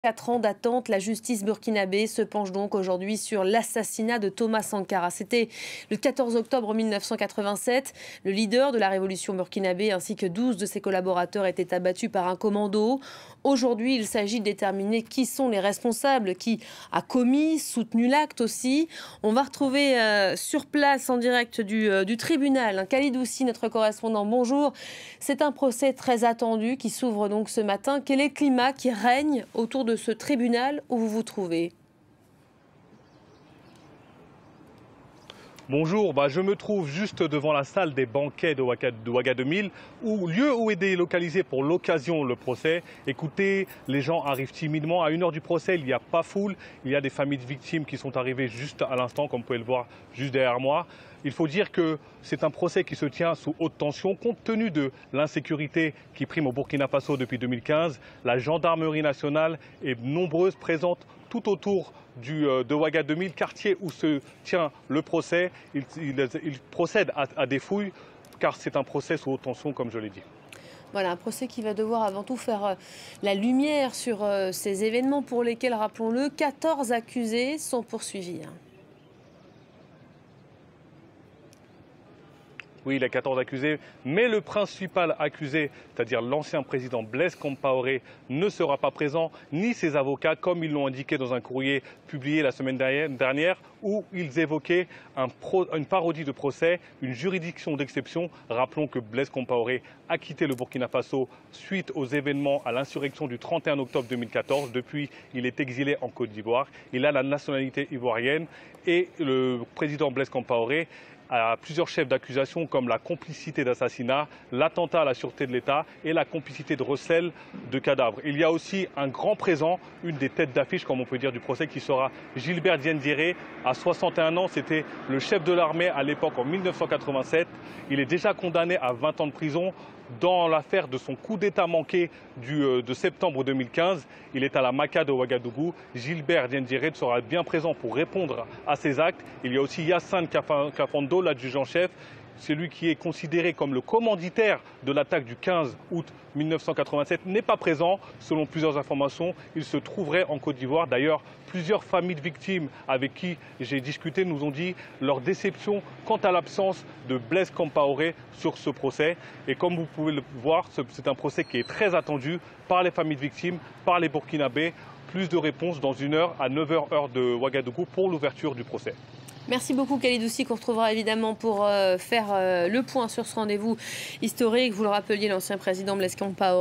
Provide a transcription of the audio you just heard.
4 ans d'attente, la justice burkinabé se penche donc aujourd'hui sur l'assassinat de Thomas Sankara. C'était le 14 octobre 1987. Le leader de la révolution burkinabé ainsi que 12 de ses collaborateurs étaient abattus par un commando. Aujourd'hui, il s'agit de déterminer qui sont les responsables, qui a commis, soutenu l'acte aussi. On va retrouver sur place en direct du tribunal Khalid Houssi, notre correspondant. Bonjour. C'est un procès très attendu qui s'ouvre donc ce matin. Quel est le climat qui règne autour de ce tribunal où vous vous trouvez? Bonjour, je me trouve juste devant la salle des banquets de Ouagadougou, lieu où est délocalisé pour l'occasion le procès. Écoutez, les gens arrivent timidement. À 1 heure du procès, il n'y a pas foule. Il y a des familles de victimes qui sont arrivées juste à l'instant, comme vous pouvez le voir juste derrière moi. Il faut dire que c'est un procès qui se tient sous haute tension compte tenu de l'insécurité qui prime au Burkina Faso depuis 2015. La gendarmerie nationale est nombreuse, présente tout autour de Ouagadougou, quartier où se tient le procès. Il procède à des fouilles car c'est un procès sous haute tension, comme je l'ai dit. Voilà, un procès qui va devoir avant tout faire la lumière sur ces événements pour lesquels, rappelons-le, 14 accusés sont poursuivis. Oui, il y a 14 accusés, mais le principal accusé, c'est-à-dire l'ancien président Blaise Compaoré, ne sera pas présent, ni ses avocats, comme ils l'ont indiqué dans un courrier publié la semaine dernière, où ils évoquaient une parodie de procès, une juridiction d'exception. Rappelons que Blaise Compaoré a quitté le Burkina Faso suite aux événements à l'insurrection du 31 octobre 2014. Depuis, il est exilé en Côte d'Ivoire. Il a la nationalité ivoirienne et le président Blaise Compaoré à plusieurs chefs d'accusation comme la complicité d'assassinat, l'attentat à la sûreté de l'État et la complicité de recel de cadavres. Il y a aussi un grand présent, une des têtes d'affiche, comme on peut dire, du procès, qui sera Gilbert Diendéré. À 61 ans, c'était le chef de l'armée à l'époque en 1987. Il est déjà condamné à 20 ans de prison dans l'affaire de son coup d'État manqué de septembre 2015. Il est à la Maka de Ouagadougou. Gilbert Diendéré sera bien présent pour répondre à ces actes. Il y a aussi Yassine Kafando, l'adjudant-chef, celui qui est considéré comme le commanditaire de l'attaque du 15 août 1987, n'est pas présent. Selon plusieurs informations, il se trouverait en Côte d'Ivoire. D'ailleurs, plusieurs familles de victimes avec qui j'ai discuté nous ont dit leur déception quant à l'absence de Blaise Compaoré sur ce procès. Et comme vous pouvez le voir, c'est un procès qui est très attendu par les familles de victimes, par les Burkinabés. Plus de réponses dans 1 heure à 9 h heure de Ouagadougou pour l'ouverture du procès. Merci beaucoup Khalid Houssi, qu'on retrouvera évidemment pour faire le point sur ce rendez-vous historique. Vous le rappeliez, l'ancien président Blaise Compaoré